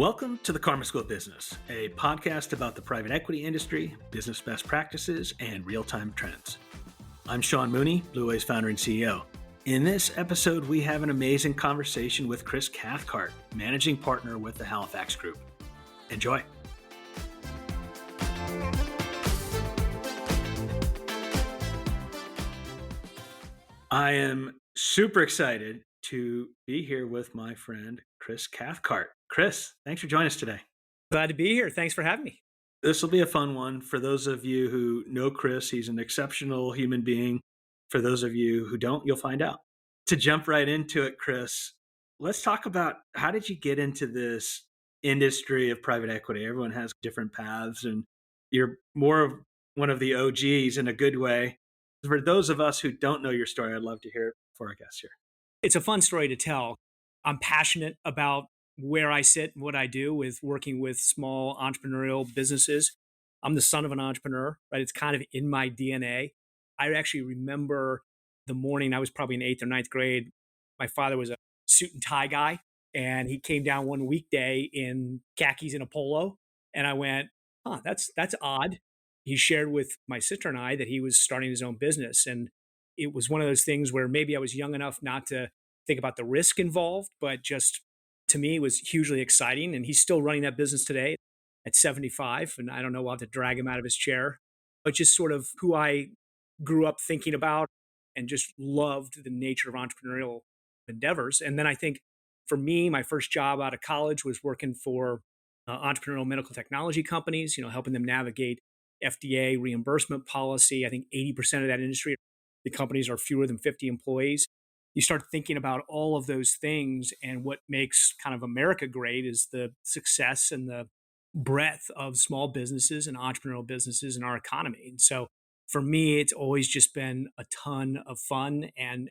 Welcome to the Karma School of Business, a podcast about the private equity industry, business best practices, and real-time trends. I'm Sean Mooney, Blue Way's founder and CEO. In this episode, we have an amazing conversation with Chris Cathcart, managing partner with the Halifax Group. Enjoy. I am super excited to be here with my friend, Chris Cathcart. Chris, thanks for joining us today. Glad to be here. Thanks for having me. This will be a fun one. For those of you who know Chris, he's an exceptional human being. For those of you who don't, you'll find out. To jump right into it, Chris, let's talk about how did you get into this industry of private equity? Everyone has different paths, and you're more of one of the OGs in a good way. For those of us who don't know your story, I'd love to hear it before our guests here. It's a fun story to tell. I'm passionate about where I sit and what I do with working with small entrepreneurial businesses. I'm the son of an entrepreneur, right? It's kind of in my DNA. I actually remember the morning, I was probably in 8th or 9th grade. My father was a suit and tie guy, and he came down one weekday in khakis and a polo. And I went, that's odd. He shared with my sister and I that he was starting his own business. And it was one of those things where maybe I was young enough not to think about the risk involved, but just to me, it was hugely exciting. And he's still running that business today at 75. And I don't know, we'll have to drag him out of his chair, but just sort of who I grew up thinking about and just loved the nature of entrepreneurial endeavors. And then I think for me, my first job out of college was working for entrepreneurial medical technology companies, helping them navigate FDA reimbursement policy. I think 80% of that industry, the companies are fewer than 50 employees. You start thinking about all of those things, and what makes kind of America great is the success and the breadth of small businesses and entrepreneurial businesses in our economy. And so for me, it's always just been a ton of fun and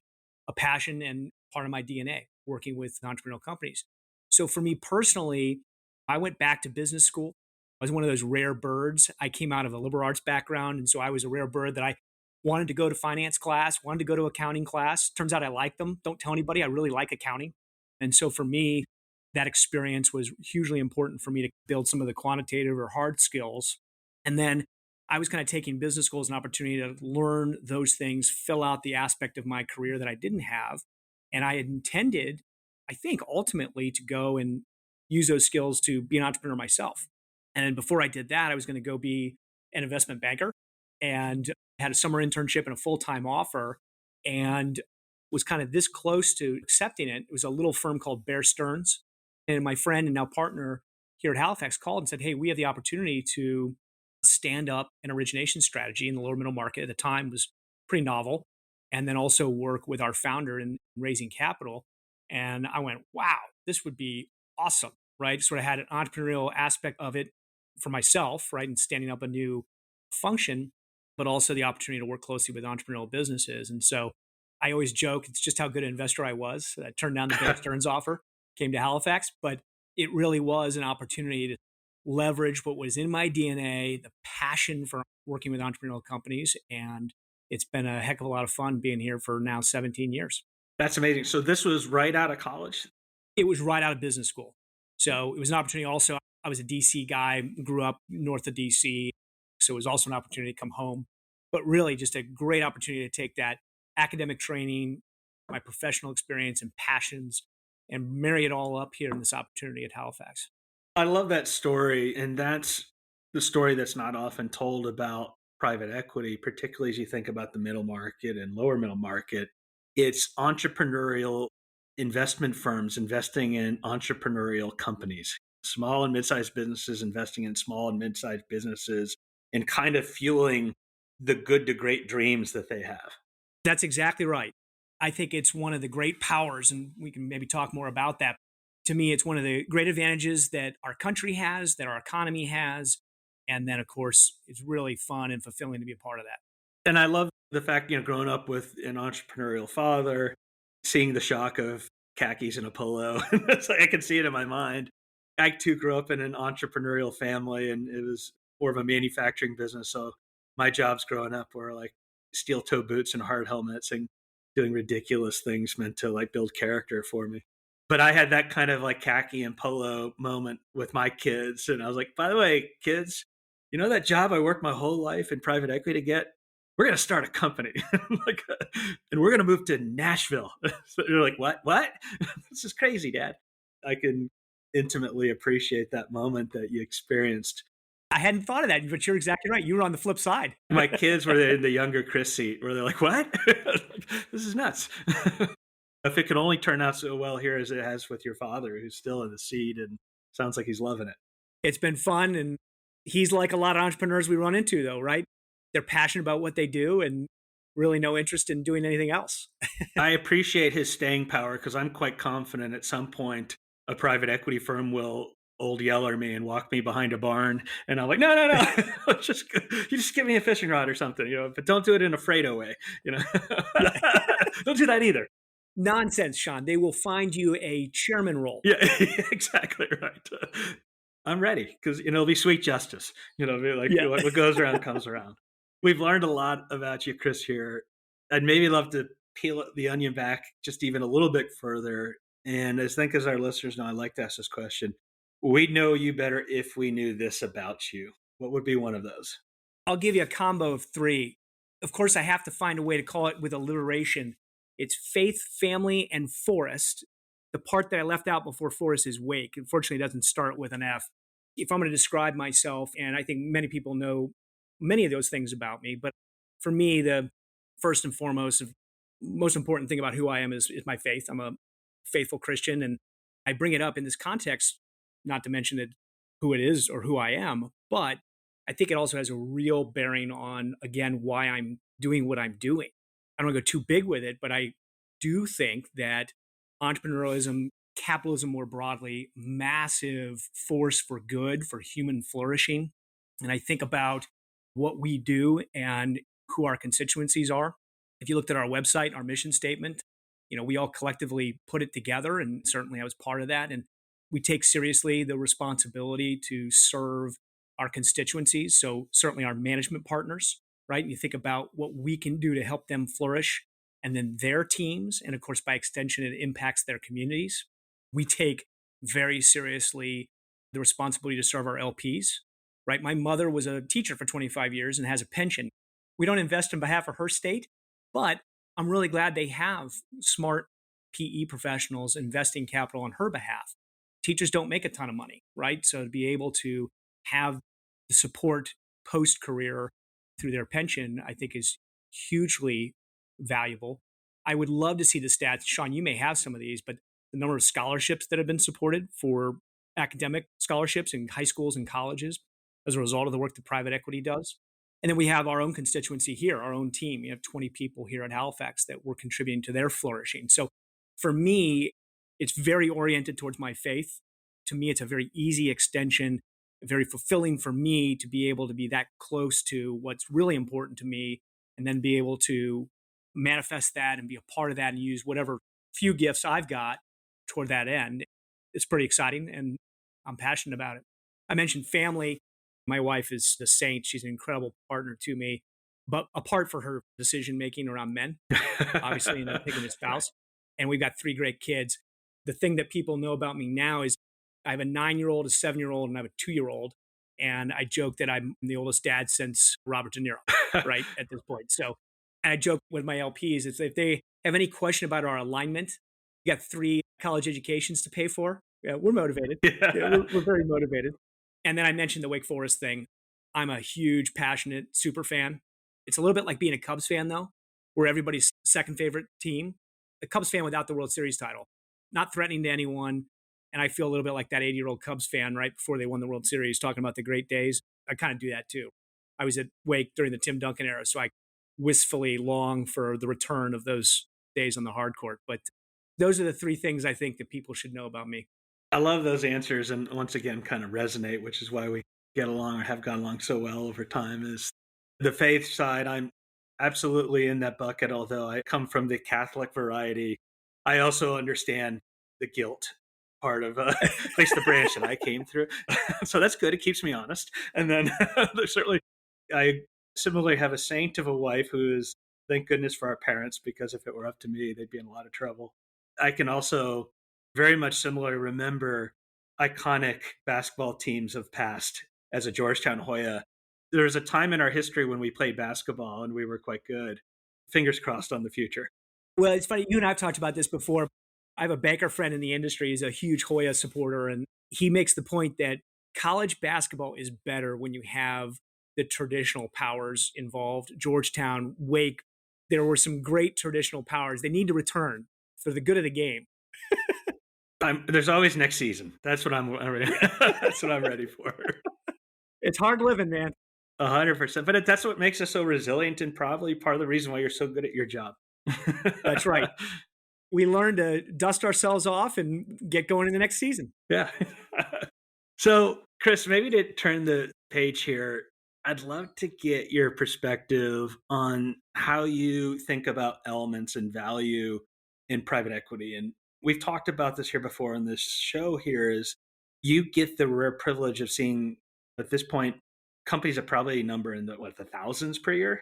a passion and part of my DNA working with entrepreneurial companies. So for me personally, I went back to business school. I was one of those rare birds. I came out of a liberal arts background, and so I was a rare bird that I wanted to go to finance class, wanted to go to accounting class. Turns out I like them. Don't tell anybody. I really like accounting. And so for me, that experience was hugely important for me to build some of the quantitative or hard skills. And then I was kind of taking business school as an opportunity to learn those things, fill out the aspect of my career that I didn't have. And I had intended, I think, ultimately to go and use those skills to be an entrepreneur myself. And then before I did that, I was going to go be an investment banker, and had a summer internship and a full-time offer, and was kind of this close to accepting it. It was a little firm called Bear Stearns. And my friend and now partner here at Halifax called and said, hey, we have the opportunity to stand up an origination strategy in the lower middle market. At the time, it was pretty novel. And then also work with our founder in raising capital. And I went, wow, this would be awesome, right? Sort of had an entrepreneurial aspect of it for myself, right? And standing up a new function, but also the opportunity to work closely with entrepreneurial businesses. And so I always joke, it's just how good an investor I was. I turned down the Bear Stearns offer, came to Halifax, but it really was an opportunity to leverage what was in my DNA, the passion for working with entrepreneurial companies. And it's been a heck of a lot of fun being here for now 17 years. That's amazing. So this was right out of college? It was right out of business school. So it was an opportunity also. I was a DC guy, grew up north of DC. So it was also an opportunity to come home, but really just a great opportunity to take that academic training, my professional experience and passions, and marry it all up here in this opportunity at Halifax. I love that story. And that's the story that's not often told about private equity, particularly as you think about the middle market and lower middle market. It's entrepreneurial investment firms investing in entrepreneurial companies, small and mid-sized businesses investing in small and mid-sized businesses, and kind of fueling the good to great dreams that they have. That's exactly right. I think it's one of the great powers, and we can maybe talk more about that. To me, it's one of the great advantages that our country has, that our economy has. And then, of course, it's really fun and fulfilling to be a part of that. And I love the fact, growing up with an entrepreneurial father, seeing the shock of khakis and a polo. It's like I can see it in my mind. I too grew up in an entrepreneurial family, and it was more of a manufacturing business. So my jobs growing up were like steel toe boots and hard helmets and doing ridiculous things meant to like build character for me. But I had that kind of like khaki and polo moment with my kids. And I was like, by the way, kids, you know that job I worked my whole life in private equity to get? We're going to start a company. Like, and we're going to move to Nashville. So you're like, what? What? This is crazy, Dad. I can intimately appreciate that moment that you experienced. I hadn't thought of that, but you're exactly right. You were on the flip side. My kids were in the younger Chris seat where they're like, what? This is nuts. If it could only turn out so well here as it has with your father, who's still in the seat and sounds like he's loving it. It's been fun. And he's like a lot of entrepreneurs we run into, though, right? They're passionate about what they do and really no interest in doing anything else. I appreciate his staying power because I'm quite confident at some point a private equity firm will old yeller me and walk me behind a barn, and I'm like, no, no, no, you just give me a fishing rod or something, but don't do it in a Fredo way, you know. Yeah. Don't do that either. Nonsense, Sean. They will find you a chairman role. Yeah, exactly right. I'm ready because it'll be sweet justice. Be like Yeah. what goes around comes around. We've learned a lot about you, Chris. Here, I'd maybe love to peel the onion back just even a little bit further. And as our listeners know, I like to ask this question: we'd know you better if we knew this about you. What would be one of those? I'll give you a combo of three. Of course, I have to find a way to call it with alliteration. It's faith, family, and forest. The part that I left out before forest is wake. Unfortunately, it doesn't start with an F. If I'm going to describe myself, and I think many people know many of those things about me, but for me, the first and foremost, most important thing about who I am is my faith. I'm a faithful Christian, and I bring it up in this context, not to mention that who it is or who I am, but I think it also has a real bearing on, again, why I'm doing what I'm doing. I don't want to go too big with it, but I do think that entrepreneurialism, capitalism more broadly, massive force for good, for human flourishing. And I think about what we do and who our constituencies are. If you looked at our website, our mission statement, we all collectively put it together, and certainly I was part of that. And we take seriously the responsibility to serve our constituencies. So certainly our management partners, right? And you think about what we can do to help them flourish, and then their teams. And of course, by extension, it impacts their communities. We take very seriously the responsibility to serve our LPs, right? My mother was a teacher for 25 years and has a pension. We don't invest on behalf of her state, but I'm really glad they have smart PE professionals investing capital on her behalf. Teachers don't make a ton of money, right? So to be able to have the support post career through their pension, I think is hugely valuable. I would love to see the stats. Sean, you may have some of these, but the number of scholarships that have been supported for academic scholarships in high schools and colleges as a result of the work that private equity does. And then we have our own constituency here, our own team. We have 20 people here at Halifax that we're contributing to their flourishing. So for me, it's very oriented towards my faith. To me, it's a very easy extension, very fulfilling for me to be able to be that close to what's really important to me, and then be able to manifest that and be a part of that and use whatever few gifts I've got toward that end. It's pretty exciting, and I'm passionate about it. I mentioned family. My wife is the saint. She's an incredible partner to me. But apart from her decision making around men, obviously, picking a spouse, and we've got three great kids. The thing that people know about me now is I have a 9-year-old, a 7-year-old, and I have a 2-year-old. And I joke that I'm the oldest dad since Robert De Niro, right, at this point. So, and I joke with my LPs, it's if they have any question about our alignment, you got 3 college educations to pay for. Yeah, we're motivated. Yeah, Yeah. we're very motivated. And then I mentioned the Wake Forest thing. I'm a huge, passionate super fan. It's a little bit like being a Cubs fan, though, where everybody's second favorite team. The Cubs fan without the World Series title, not threatening to anyone. And I feel a little bit like that 80-year-old Cubs fan right before they won the World Series, talking about the great days. I kind of do that too. I was at Wake during the Tim Duncan era, so I wistfully long for the return of those days on the hard court. But those are the 3 things I think that people should know about me. I love those answers, and once again kind of resonate, which is why we get along or have gone along so well over time. Is the faith side, I'm absolutely in that bucket, although I come from the Catholic variety. I also understand the guilt part of at least the branch that I came through. So that's good. It keeps me honest. And then there's certainly, I similarly have a saint of a wife who is, thank goodness for our parents, because if it were up to me, they'd be in a lot of trouble. I can also very much similar. Remember iconic basketball teams of past as a Georgetown Hoya. There was a time in our history when we played basketball and we were quite good. Fingers crossed on the future. Well, it's funny. You and I have talked about this before. I have a banker friend in the industry. He's a huge Hoya supporter, and he makes the point that college basketball is better when you have the traditional powers involved. Georgetown, Wake, there were some great traditional powers. They need to return for the good of the game. There's always next season. That's what I'm. That's what I'm ready for. It's hard living, man. 100%. But that's what makes us so resilient, and probably part of the reason why you're so good at your job. That's right. We learn to dust ourselves off and get going in the next season. Yeah. So, Chris, maybe to turn the page here, I'd love to get your perspective on how you think about elements and value in private equity. And we've talked about this here before on this show here is you get the rare privilege of seeing at this point companies that probably number in the thousands per year.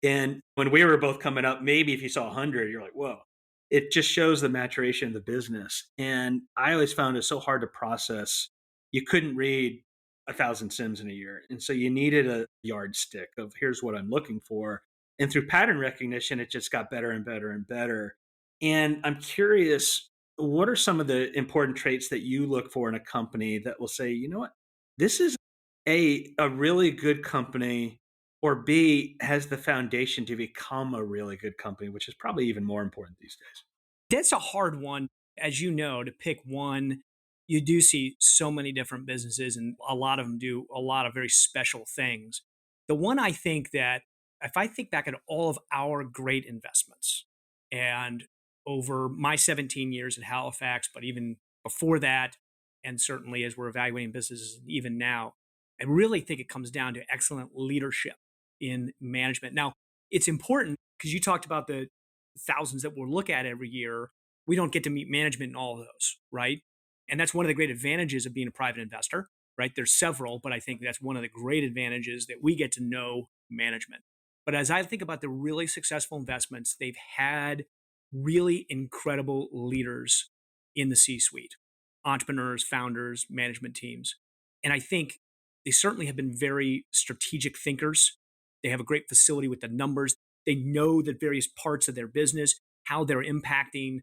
And when we were both coming up, maybe if you saw 100, you're like, whoa. It just shows the maturation of the business. And I always found it so hard to process. You couldn't read 1,000 sims in a year. And so you needed a yardstick of here's what I'm looking for. And through pattern recognition, it just got better and better and better. And I'm curious, what are some of the important traits that you look for in a company that will say, you know what, this is a really good company, or B, has the foundation to become a really good company, which is probably even more important these days. That's a hard one, as you know, to pick one. You do see so many different businesses, and a lot of them do a lot of very special things. The one I think that, if I think back at all of our great investments, and over my 17 years at Halifax, but even before that, and certainly as we're evaluating businesses even now, I really think it comes down to excellent leadership in management. Now, it's important because you talked about the thousands that we'll look at every year. We don't get to meet management in all of those, right? And that's one of the great advantages of being a private investor, right? There's several, but I think that's one of the great advantages that we get to know management. But as I think about the really successful investments, they've had really incredible leaders in the C suite, entrepreneurs, founders, management teams. And I think they certainly have been very strategic thinkers. They have a great facility with the numbers. They know the various parts of their business, how they're impacting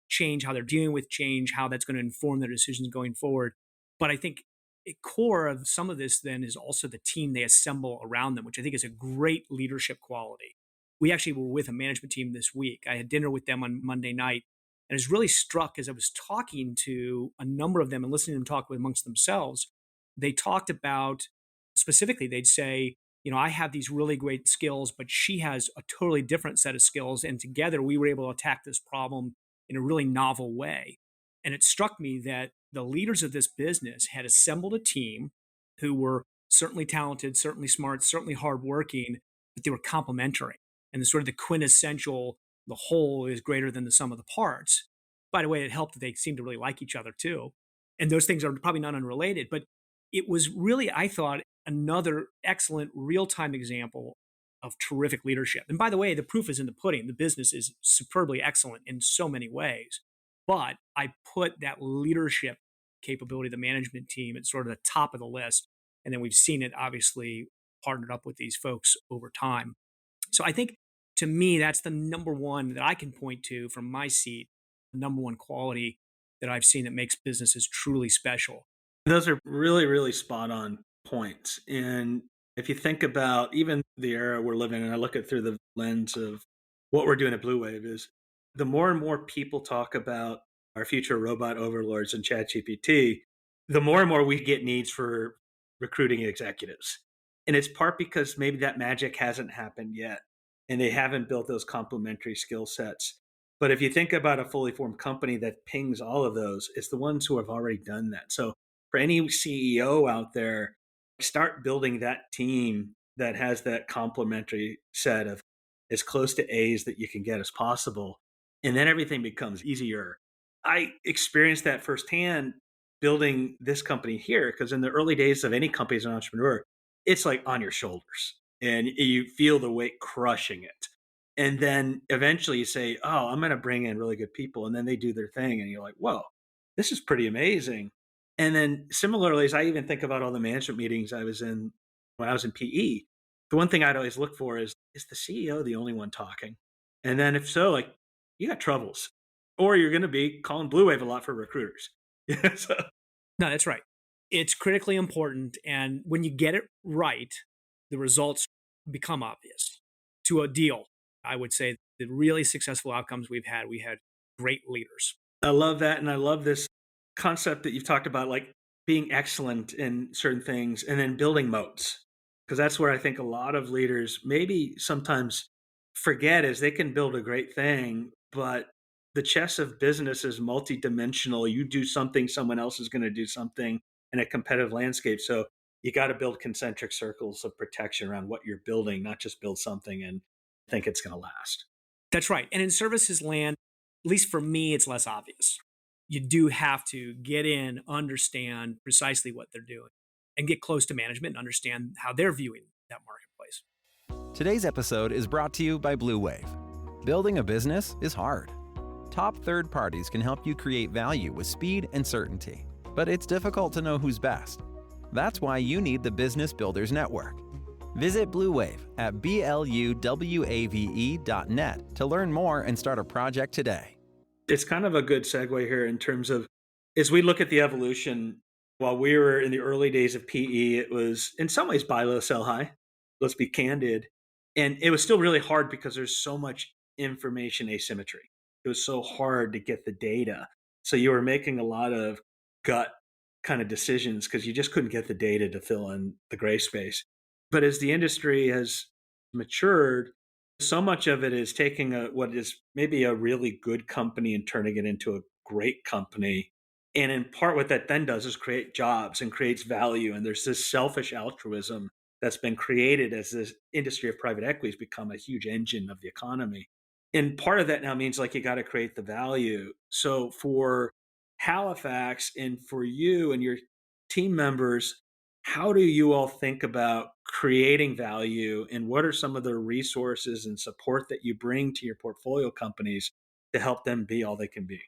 change, how they're dealing with change, how that's going to inform their decisions going forward. But I think a core of some of this then is also the team they assemble around them, which I think is a great leadership quality. We actually were with a management team this week. I had dinner with them on Monday night, and I was really struck as I was talking to a number of them and listening to them talk amongst themselves. They talked about specifically, they'd say, I have these really great skills, but she has a totally different set of skills. And together we were able to attack this problem in a really novel way. And it struck me that the leaders of this business had assembled a team who were certainly talented, certainly smart, certainly hardworking, but they were complementary. And the sort of the quintessential, the whole is greater than the sum of the parts. By the way, it helped that they seemed to really like each other too. And those things are probably not unrelated, but it was really, I thought, another excellent real time example of terrific leadership. And by the way, the proof is in the pudding. The business is superbly excellent in so many ways. But I put that leadership capability, the management team, at sort of the top of the list. And then we've seen it obviously partnered up with these folks over time. So I think to me, that's the number one that I can point to from my seat, the number one quality that I've seen that makes businesses truly special. Those are really, really spot on points. And if you think about even the era we're living in, I look at through the lens of what we're doing at Blue Wave is the more and more people talk about our future robot overlords and ChatGPT, the more and more we get needs for recruiting executives. And it's part because maybe that magic hasn't happened yet and they haven't built those complementary skill sets. But if you think about a fully formed company that pings all of those, it's the ones who have already done that. So for any CEO out there, start building that team that has that complementary set of as close to A's that you can get as possible. And then everything becomes easier. I experienced that firsthand building this company here because in the early days of any company as an entrepreneur, it's like on your shoulders and you feel the weight crushing it. And then eventually you say, oh, I'm going to bring in really good people. And then they do their thing. And you're like, whoa, this is pretty amazing. And then similarly, as I even think about all the management meetings I was in when I was in PE, the one thing I'd always look for is the CEO the only one talking? And then if so, like you got troubles. Or you're gonna be calling Blue Wave a lot for recruiters. Yeah. So No, that's right. It's critically important. And when you get it right, the results become obvious to a deal. I would say the really successful outcomes we had great leaders. I love that, and I love this concept that you've talked about, like being excellent in certain things and then building moats. Because that's where I think a lot of leaders maybe sometimes forget is they can build a great thing, but the chess of business is multidimensional. You do something, someone else is going to do something in a competitive landscape. So you got to build concentric circles of protection around what you're building, not just build something and think it's going to last. That's right. And in services land, at least for me, it's less obvious. You do have to get in, understand precisely what they're doing, and get close to management and understand how they're viewing that marketplace. Today's episode is brought to you by Blue Wave. Building a business is hard. Top third parties can help you create value with speed and certainty, but it's difficult to know who's best. That's why you need the Business Builders Network. Visit Blue Wave at bluwave.net to learn more and start a project today. It's kind of a good segue here in terms of as we look at the evolution, while we were in the early days of PE, it was in some ways buy low, sell high. Let's be candid. And it was still really hard because there's so much information asymmetry. It was so hard to get the data. So you were making a lot of gut kind of decisions because you just couldn't get the data to fill in the gray space. But as the industry has matured, so much of it is taking what is maybe a really good company and turning it into a great company. And in part, what that then does is create jobs and creates value. And there's this selfish altruism that's been created as this industry of private equity has become a huge engine of the economy. And part of that now means like you got to create the value. So for Halifax and for you and your team members, how do you all think about creating value and what are some of the resources and support that you bring to your portfolio companies to help them be all they can be?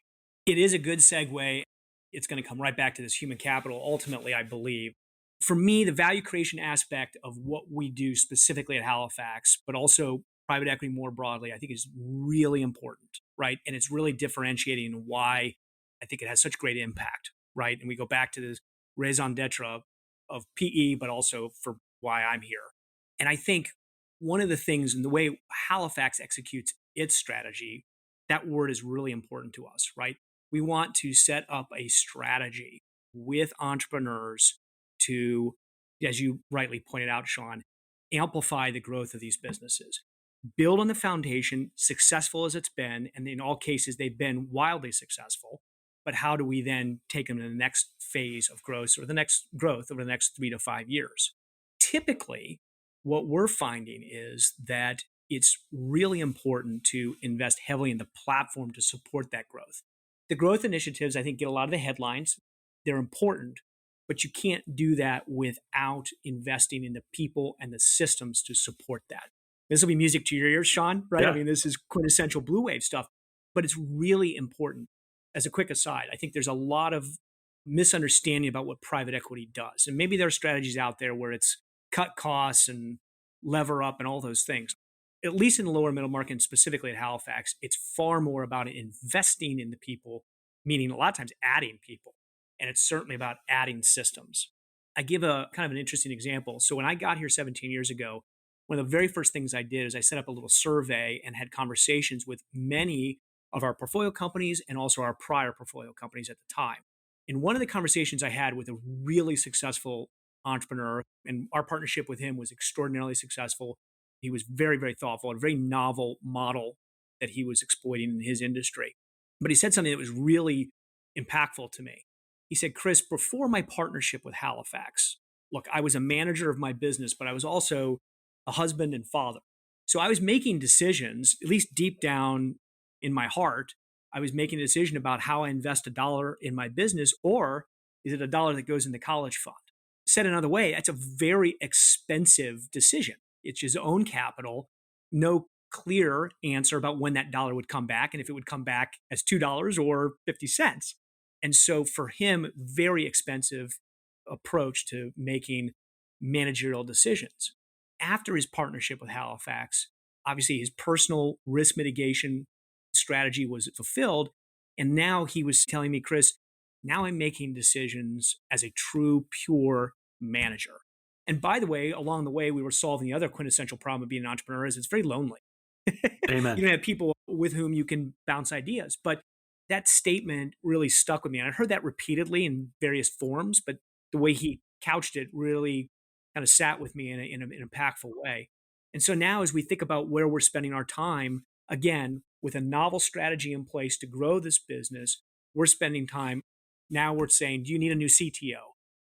It is a good segue. It's going to come right back to this human capital, ultimately, I believe. For me, the value creation aspect of what we do specifically at Halifax, but also private equity more broadly, I think is really important, right? And it's really differentiating why I think it has such great impact, right? And we go back to this raison d'etre of PE, but also for why I'm here. And I think one of the things in the way Halifax executes its strategy, that word is really important to us, right? We want to set up a strategy with entrepreneurs to, as you rightly pointed out, Sean, amplify the growth of these businesses. Build on the foundation, successful as it's been, and in all cases, they've been wildly successful. But how do we then take them to the next phase of growth or the next growth over the next 3 to 5 years? Typically, what we're finding is that it's really important to invest heavily in the platform to support that growth. The growth initiatives, I think, get a lot of the headlines. They're important, but you can't do that without investing in the people and the systems to support that. This will be music to your ears, Sean, right? I Yeah. mean, this is quintessential Blue Wave stuff, but it's really important. As a quick aside, I think there's a lot of misunderstanding about what private equity does. And maybe there are strategies out there where it's cut costs and lever up and all those things. At least in the lower middle market, and specifically at Halifax, it's far more about investing in the people, meaning a lot of times adding people. And it's certainly about adding systems. I give a kind of an interesting example. So when I got here 17 years ago, one of the very first things I did is I set up a little survey and had conversations with many of our portfolio companies and also our prior portfolio companies at the time. And one of the conversations I had with a really successful entrepreneur, and our partnership with him was extraordinarily successful. He was very, very thoughtful, a very novel model that he was exploiting in his industry. But he said something that was really impactful to me. He said, Chris, before my partnership with Halifax, look, I was a manager of my business, but I was also a husband and father. So I was making decisions, at least deep down in my heart, I was making a decision about how I invest a dollar in my business, or is it a dollar that goes in the college fund? Said another way, that's a very expensive decision. It's his own capital, no clear answer about when that dollar would come back and if it would come back as $2 or 50 cents. And so for him, very expensive approach to making managerial decisions. After his partnership with Halifax, obviously his personal risk mitigation strategy was fulfilled. And now he was telling me, Chris, now I'm making decisions as a true, pure manager. And by the way, along the way, we were solving the other quintessential problem of being an entrepreneur is it's very lonely. You Amen. don't have people with whom you can bounce ideas. But that statement really stuck with me. And I heard that repeatedly in various forms, but the way he couched it really kind of sat with me in an impactful way. And so now, as we think about where we're spending our time, again, with a novel strategy in place to grow this business, we're spending time. Now we're saying, do you need a new CTO?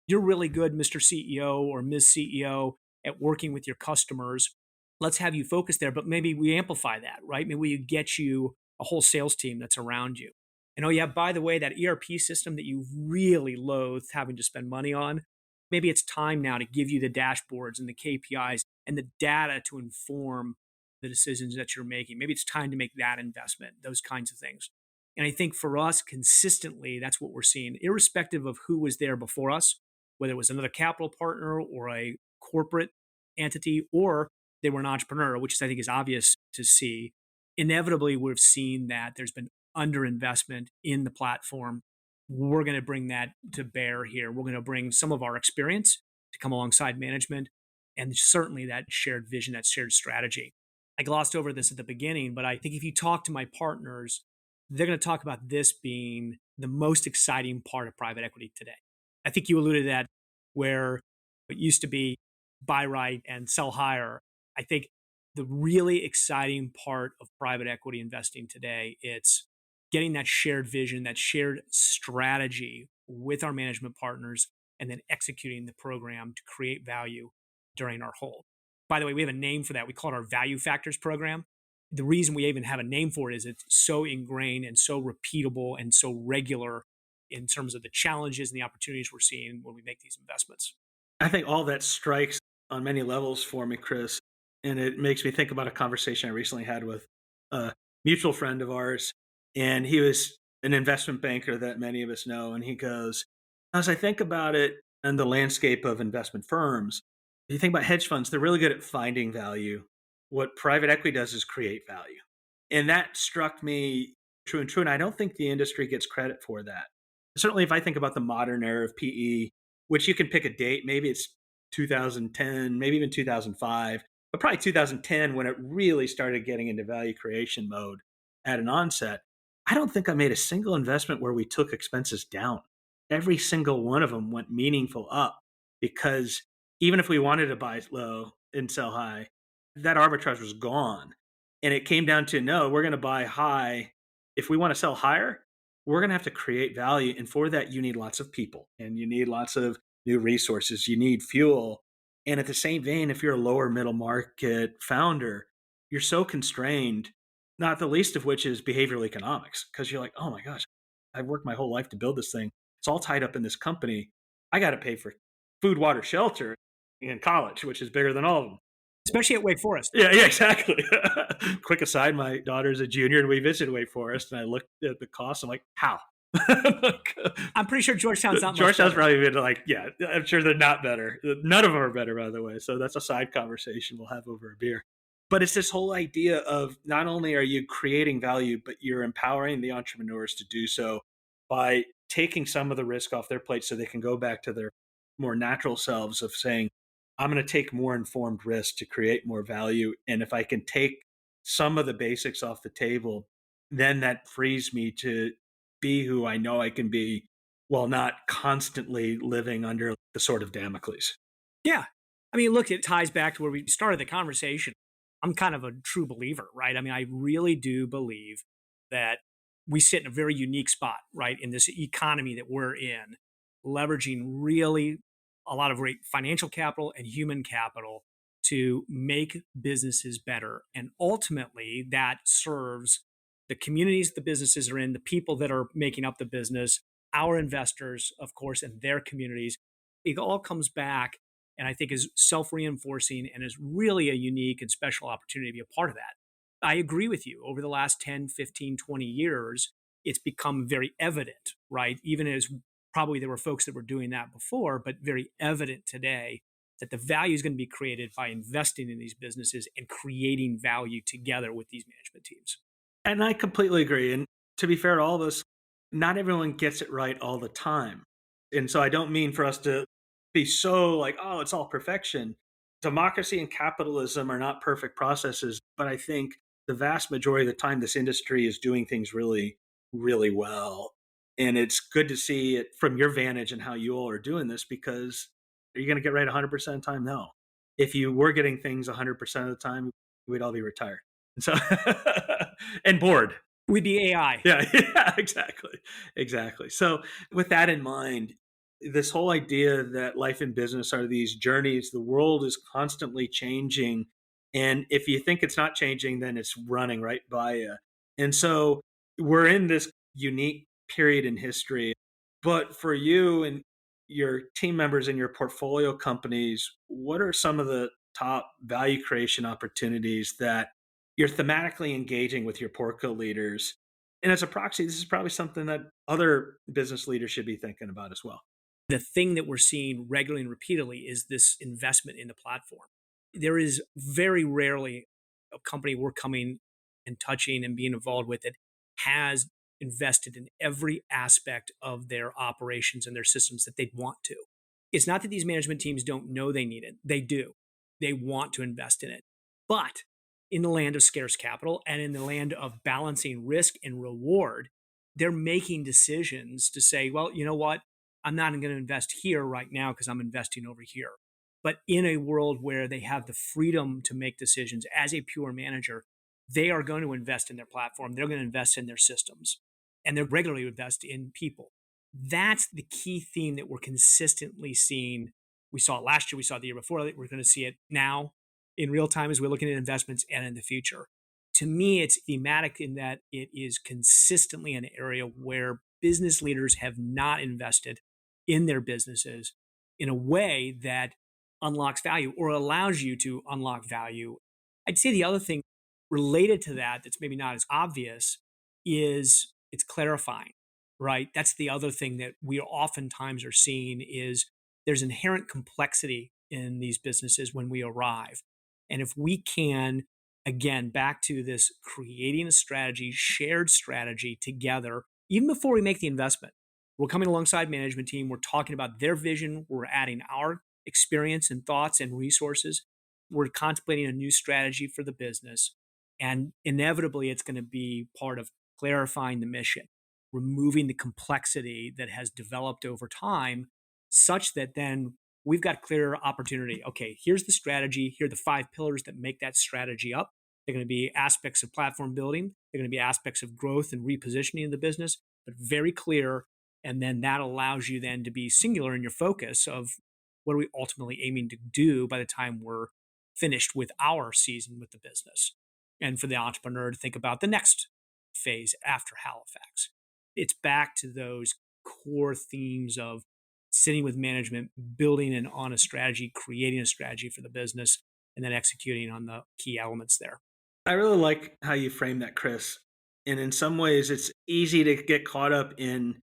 You're really good, Mr. CEO or Ms. CEO, at working with your customers. Let's have you focus there, but maybe we amplify that, right? Maybe we get you a whole sales team that's around you. And oh, yeah, by the way, that ERP system that you really loathe having to spend money on, maybe it's time now to give you the dashboards and the KPIs and the data to inform the decisions that you're making. Maybe it's time to make that investment, those kinds of things. And I think for us, consistently, that's what we're seeing, irrespective of who was there before us, whether it was another capital partner or a corporate entity, or they were an entrepreneur, which I think is obvious to see. Inevitably, we've seen that there's been underinvestment in the platform. We're going to bring that to bear here. We're going to bring some of our experience to come alongside management and certainly that shared vision, that shared strategy. I glossed over this at the beginning, but I think if you talk to my partners, they're going to talk about this being the most exciting part of private equity today. I think you alluded to that, where it used to be buy right and sell higher. I think the really exciting part of private equity investing today, it's getting that shared vision, that shared strategy with our management partners, and then executing the program to create value during our hold. By the way, we have a name for that. We call it our Value Factors program. The reason we even have a name for it is it's so ingrained and so repeatable and so regular in terms of the challenges and the opportunities we're seeing when we make these investments. I think all that strikes on many levels for me, Chris. And it makes me think about a conversation I recently had with a mutual friend of ours. And he was an investment banker that many of us know. And he goes, as I think about it and the landscape of investment firms, you think about hedge funds, they're really good at finding value. What private equity does is create value. And that struck me true and true. And I don't think the industry gets credit for that. Certainly, if I think about the modern era of PE, which you can pick a date, maybe it's 2010, maybe even 2005, but probably 2010 when it really started getting into value creation mode at an onset. I don't think I made a single investment where we took expenses down. Every single one of them went meaningful up because even if we wanted to buy low and sell high, that arbitrage was gone. And it came down to no, we're going to buy high. If we want to sell higher, we're going to have to create value. And for that, you need lots of people and you need lots of new resources. You need fuel. And at the same vein, if you're a lower middle market founder, you're so constrained, not the least of which is behavioral economics, because you're like, oh my gosh, I've worked my whole life to build this thing. It's all tied up in this company. I got to pay for food, water, shelter in college, which is bigger than all of them. Especially at Wake Forest. Yeah, exactly. Quick aside, my daughter's a junior and we visited Wake Forest and I looked at the cost. I'm like, how? I'm pretty sure Georgetown's not much Georgetown's better. probably been like, yeah, I'm sure they're not better. None of them are better, by the way. So that's a side conversation we'll have over a beer. But it's this whole idea of not only are you creating value, but you're empowering the entrepreneurs to do so by taking some of the risk off their plate so they can go back to their more natural selves of saying, I'm going to take more informed risk to create more value. And if I can take some of the basics off the table, then that frees me to be who I know I can be while not constantly living under the sword of Damocles. Yeah. I mean, look, it ties back to where we started the conversation. I'm kind of a true believer, right? I mean, I really do believe that we sit in a very unique spot, right, in this economy that we're in, leveraging really a lot of great financial capital and human capital to make businesses better. And ultimately, that serves the communities the businesses are in, the people that are making up the business, our investors, of course, and their communities. It all comes back and I think is self-reinforcing and is really a unique and special opportunity to be a part of that. I agree with you. Over the last 10, 15, 20 years, it's become very evident, right? Even as probably there were folks that were doing that before, but very evident today that the value is going to be created by investing in these businesses and creating value together with these management teams. And I completely agree. And to be fair to all of us, not everyone gets it right all the time. And so I don't mean for us to be so like, oh, it's all perfection. Democracy and capitalism are not perfect processes, but I think the vast majority of the time, this industry is doing things really, really well. And it's good to see it from your vantage and how you all are doing this because are you going to get right 100% of the time? No. If you were getting things 100% of the time, we'd all be retired. And so, and bored. We'd be AI. Yeah, yeah, exactly. Exactly. So, with that in mind, this whole idea that life and business are these journeys, the world is constantly changing. And if you think it's not changing, then it's running right by you. And so, we're in this unique period in history. But for you and your team members in your portfolio companies, what are some of the top value creation opportunities that you're thematically engaging with your portco leaders? And as a proxy, this is probably something that other business leaders should be thinking about as well. The thing that we're seeing regularly and repeatedly is this investment in the platform. There is very rarely a company we're coming and touching and being involved with that has invested in every aspect of their operations and their systems that they'd want to. It's not that these management teams don't know they need it. They do. They want to invest in it. But in the land of scarce capital and in the land of balancing risk and reward, they're making decisions to say, well, you know what? I'm not going to invest here right now because I'm investing over here. But in a world where they have the freedom to make decisions as a pure manager, they are going to invest in their platform. They're going to invest in their systems and they're regularly invest in people. That's the key theme that we're consistently seeing. We saw it last year. We saw it the year before. We're going to see it now in real time as we're looking at investments and in the future. To me, it's thematic in that it is consistently an area where business leaders have not invested in their businesses in a way that unlocks value or allows you to unlock value. I'd say the other thing related to that that's maybe not as obvious is it's clarifying, right? That's the other thing that we oftentimes are seeing is there's inherent complexity in these businesses when we arrive. And if we can, again, back to this creating a strategy, shared strategy together, even before we make the investment, we're coming alongside management team. We're talking about their vision. We're adding our experience and thoughts and resources. We're contemplating a new strategy for the business. And inevitably, it's going to be part of clarifying the mission, removing the complexity that has developed over time, such that then we've got clear opportunity. Okay, here's the strategy. Here are the 5 pillars that make that strategy up. They're going to be aspects of platform building. They're going to be aspects of growth and repositioning of the business, but very clear. And then that allows you then to be singular in your focus of what are we ultimately aiming to do by the time we're finished with our season with the business. And for the entrepreneur to think about the next phase after Halifax. It's back to those core themes of sitting with management, building an honest strategy, creating a strategy for the business, and then executing on the key elements there. I really like how you frame that, Chris. And in some ways, it's easy to get caught up in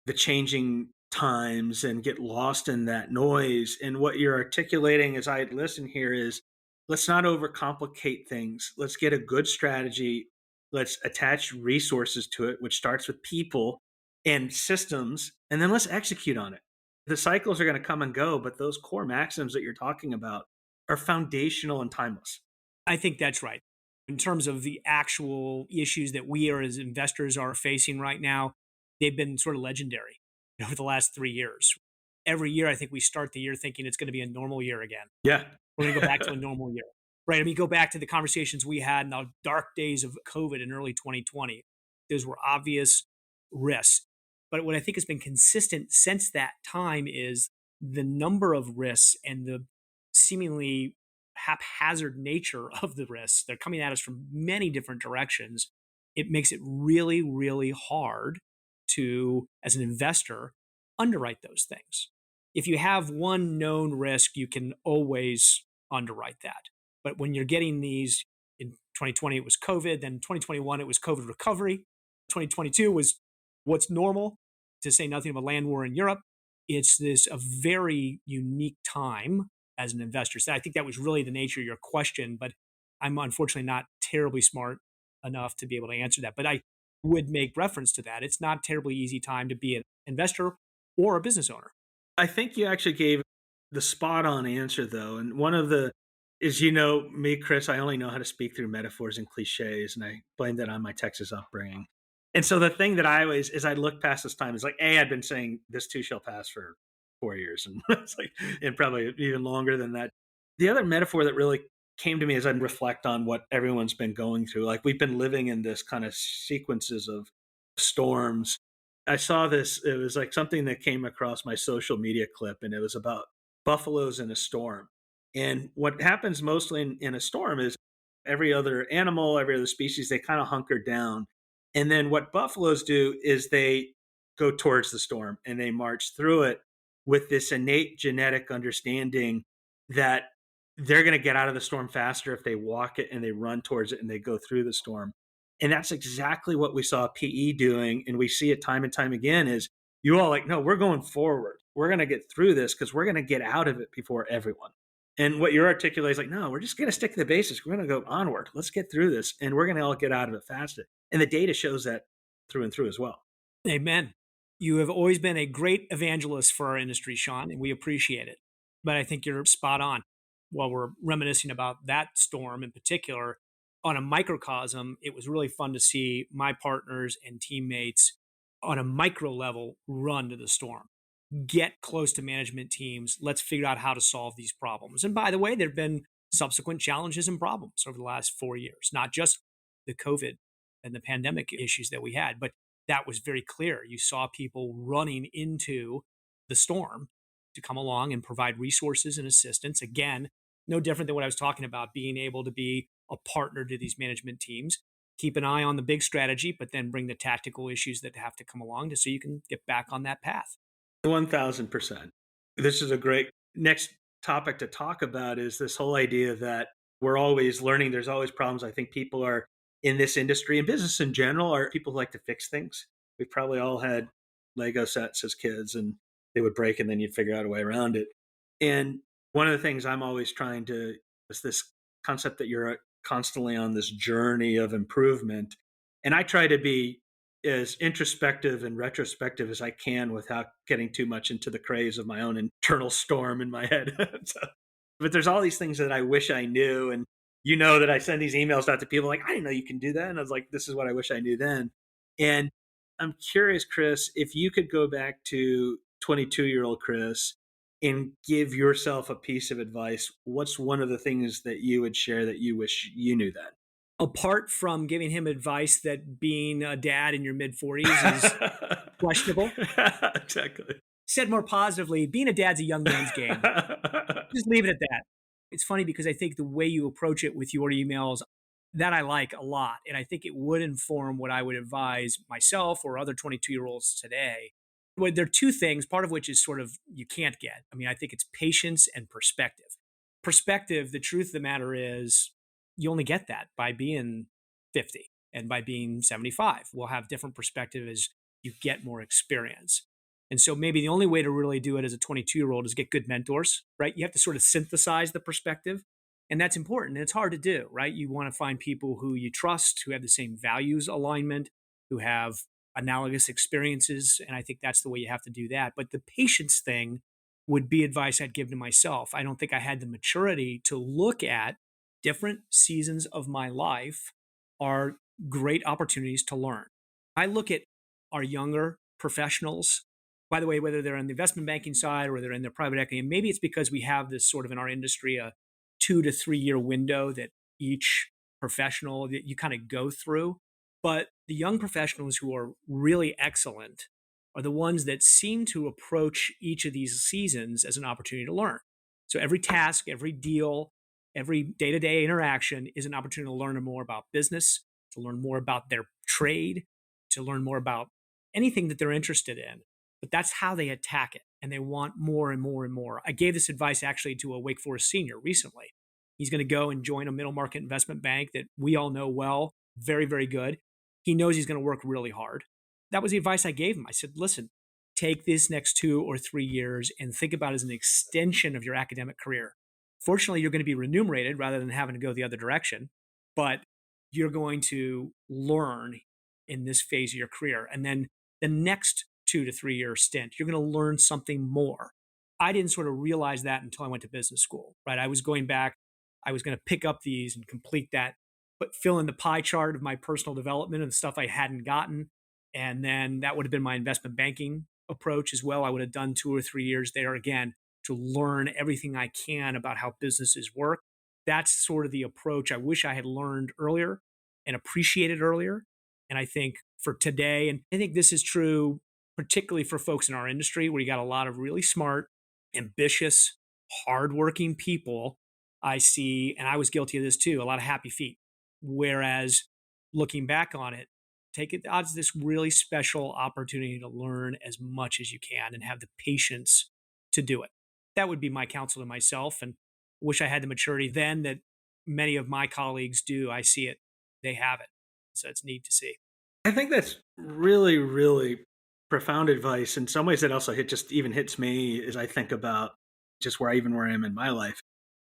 the changing times and get lost in that noise. And what you're articulating as I listen here is let's not overcomplicate things. Let's get a good strategy. Let's attach resources to it, which starts with people and systems, and then let's execute on it. The cycles are going to come and go, but those core maxims that you're talking about are foundational and timeless. I think that's right. In terms of the actual issues that we are as investors are facing right now, they've been sort of legendary over the last 3 years. Every year, I think we start the year thinking it's going to be a normal year again. Yeah. We're going to go back to a normal year, right? I mean, go back to the conversations we had in the dark days of COVID in early 2020. Those were obvious risks. But what I think has been consistent since that time is the number of risks and the seemingly haphazard nature of the risks. They're coming at us from many different directions. It makes it really, really hard to, as an investor, underwrite those things. If you have one known risk, you can always underwrite that. But when you're getting these, in 2020, it was COVID. Then 2021, it was COVID recovery. 2022 was what's normal, to say nothing of a land war in Europe. It's this a very unique time as an investor. So I think that was really the nature of your question, but I'm unfortunately not terribly smart enough to be able to answer that. But I would make reference to that. It's not a terribly easy time to be an investor or a business owner. I think you actually gave the spot on answer though. And one of the is, me, Chris, I only know how to speak through metaphors and cliches, and I blame that on my Texas upbringing. And so the thing that I always, as I look past this time, is like, A, I've been saying this too shall pass for 4 years. And it's like, and probably even longer than that. The other metaphor that really came to me as I reflect on what everyone's been going through, like we've been living in this kind of sequences of storms. I saw this, it was like something that came across my social media clip, and it was about buffaloes in a storm. And what happens mostly in a storm is every other animal, every other species, they kind of hunker down. And then what buffaloes do is they go towards the storm and they march through it with this innate genetic understanding that they're going to get out of the storm faster if they walk it and they run towards it and they go through the storm. And that's exactly what we saw PE doing. And we see it time and time again is you all like, no, we're going forward. We're going to get through this because we're going to get out of it before everyone. And what you're articulating is like, no, we're just going to stick to the basics. We're going to go onward. Let's get through this. And we're going to all get out of it faster. And the data shows that through and through as well. Amen. You have always been a great evangelist for our industry, Sean, and we appreciate it. But I think you're spot on. While we're reminiscing about that storm in particular, on a microcosm, it was really fun to see my partners and teammates on a micro level run to the storm, get close to management teams. Let's figure out how to solve these problems. And by the way, there have been subsequent challenges and problems over the last 4 years, not just the COVID and the pandemic issues that we had, but that was very clear. You saw people running into the storm to come along and provide resources and assistance. Again, no different than what I was talking about, being able to be a partner to these management teams, keep an eye on the big strategy, but then bring the tactical issues that have to come along so you can get back on that path. 1000%. This is a great next topic to talk about is this whole idea that we're always learning. There's always problems. I think people are in this industry and business in general are people who like to fix things. We've probably all had Lego sets as kids and they would break and then you'd figure out a way around it. And one of the things I'm always trying to is this concept that you're constantly on this journey of improvement. And I try to be as introspective and retrospective as I can without getting too much into the craze of my own internal storm in my head. So, but there's all these things that I wish I knew. And that I send these emails out to people like, I didn't know you can do that. And I was like, this is what I wish I knew then. And I'm curious, Chris, if you could go back to 22-year-old Chris and give yourself a piece of advice, what's one of the things that you would share that you wish you knew then? Apart from giving him advice that being a dad in your mid 40s is questionable. Exactly. Said more positively, being a dad's a young man's game. Just leave it at that. It's funny because I think the way you approach it with your emails, that I like a lot. And I think it would inform what I would advise myself or other 22-year-olds today. Well, there are two things, part of which is sort of you can't get. I mean, I think it's patience and perspective. Perspective, the truth of the matter is you only get that by being 50 and by being 75. We'll have different perspective as you get more experience. And so maybe the only way to really do it as a 22-year-old is get good mentors, right? You have to sort of synthesize the perspective. And that's important. And it's hard to do, right? You want to find people who you trust, who have the same values alignment, who have analogous experiences. And I think that's the way you have to do that. But the patience thing would be advice I'd give to myself. I don't think I had the maturity to look at different seasons of my life are great opportunities to learn. I look at our younger professionals, by the way, whether they're on the investment banking side or they're in their private equity, and maybe it's because we have this sort of in our industry, a 2 to 3 year window that each professional that you kind of go through. But the young professionals who are really excellent are the ones that seem to approach each of these seasons as an opportunity to learn. So every task, every deal, every day-to-day interaction is an opportunity to learn more about business, to learn more about their trade, to learn more about anything that they're interested in. But that's how they attack it. And they want more and more and more. I gave this advice actually to a Wake Forest senior recently. He's going to go and join a middle market investment bank that we all know well, very, very good. He knows he's going to work really hard. that was the advice I gave him. I said, listen, take this next 2 or 3 years and think about it as an extension of your academic career. Fortunately, you're going to be remunerated rather than having to go the other direction, but you're going to learn in this phase of your career. And then the next 2 to 3 year stint, you're going to learn something more. I didn't sort of realize that until I went to business school, right? I was going back, I was going to pick up these and complete that, but fill in the pie chart of my personal development and the stuff I hadn't gotten. And then that would have been my investment banking approach as well. I would have done 2 or 3 years there again to learn everything I can about how businesses work. That's sort of the approach I wish I had learned earlier and appreciated earlier. And I think for today, and I think this is true particularly for folks in our industry where you got a lot of really smart, ambitious, hardworking people, I see, and I was guilty of this too, a lot of happy feet. Whereas looking back on it, take it as this really special opportunity to learn as much as you can and have the patience to do it. That would be my counsel to myself, and wish I had the maturity then that many of my colleagues do. I see it. They have it. So it's neat to see. I think that's really, really profound advice. In some ways, it also just even hits me as I think about just where I am in my life.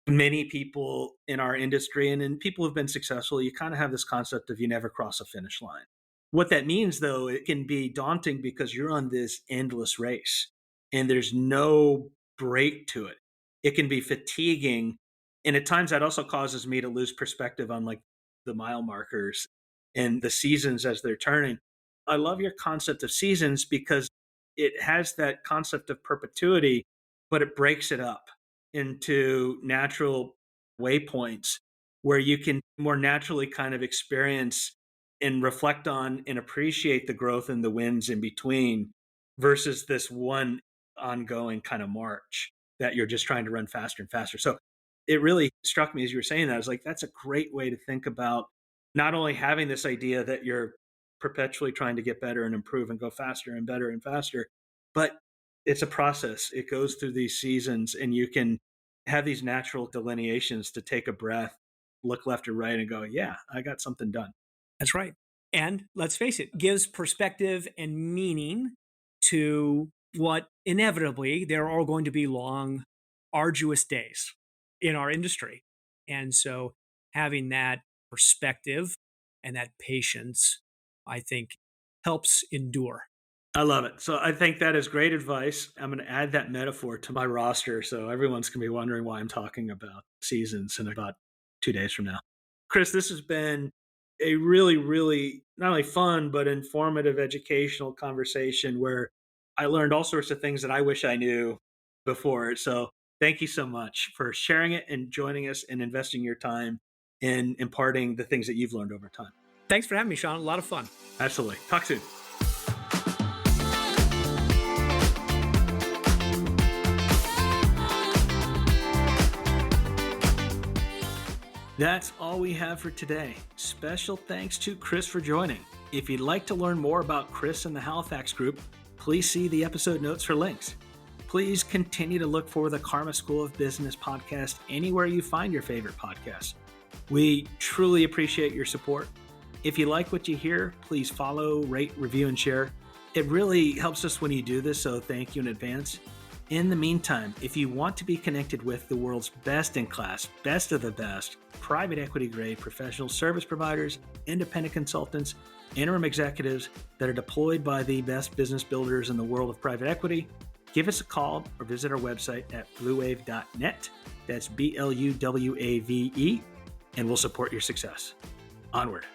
Many people in our industry and in people who've been successful, you kind of have this concept of you never cross a finish line. What that means, though, it can be daunting because you're on this endless race and there's no break to it. It can be fatiguing. And at times that also causes me to lose perspective on like the mile markers and the seasons as they're turning. I love your concept of seasons because it has that concept of perpetuity, but it breaks it up into natural waypoints where you can more naturally kind of experience and reflect on and appreciate the growth and the wins in between versus this one ongoing kind of march that you're just trying to run faster and faster. So it really struck me as you were saying that. I was like, that's a great way to think about not only having this idea that you're perpetually trying to get better and improve and go faster and better and faster, but it's a process. It goes through these seasons and you can have these natural delineations to take a breath, look left or right and go, yeah, I got something done. That's right. And let's face it, gives perspective and meaning to what inevitably there are going to be long, arduous days in our industry. And so having that perspective and that patience, I think, helps endure. I love it. So I think that is great advice. I'm going to add that metaphor to my roster so everyone's going to be wondering why I'm talking about seasons in about 2 days from now. Chris, this has been a really, really not only fun, but informative, educational conversation where I learned all sorts of things that I wish I knew before. So thank you so much for sharing it and joining us and investing your time in imparting the things that you've learned over time. Thanks for having me, Sean. A lot of fun. Absolutely. Talk soon. That's all we have for today. Special thanks to Chris for joining. If you'd like to learn more about Chris and the Halifax Group, please see the episode notes for links. Please continue to look for the Karma School of Business podcast anywhere you find your favorite podcasts. We truly appreciate your support. If you like what you hear, please follow, rate, review, and share. It really helps us when you do this, so thank you in advance. In the meantime, if you want to be connected with the world's best in class, best of the best, private equity grade professional service providers, independent consultants, interim executives that are deployed by the best business builders in the world of private equity, give us a call or visit our website at bluewave.net. That's BLUWAVE, and we'll support your success. Onward.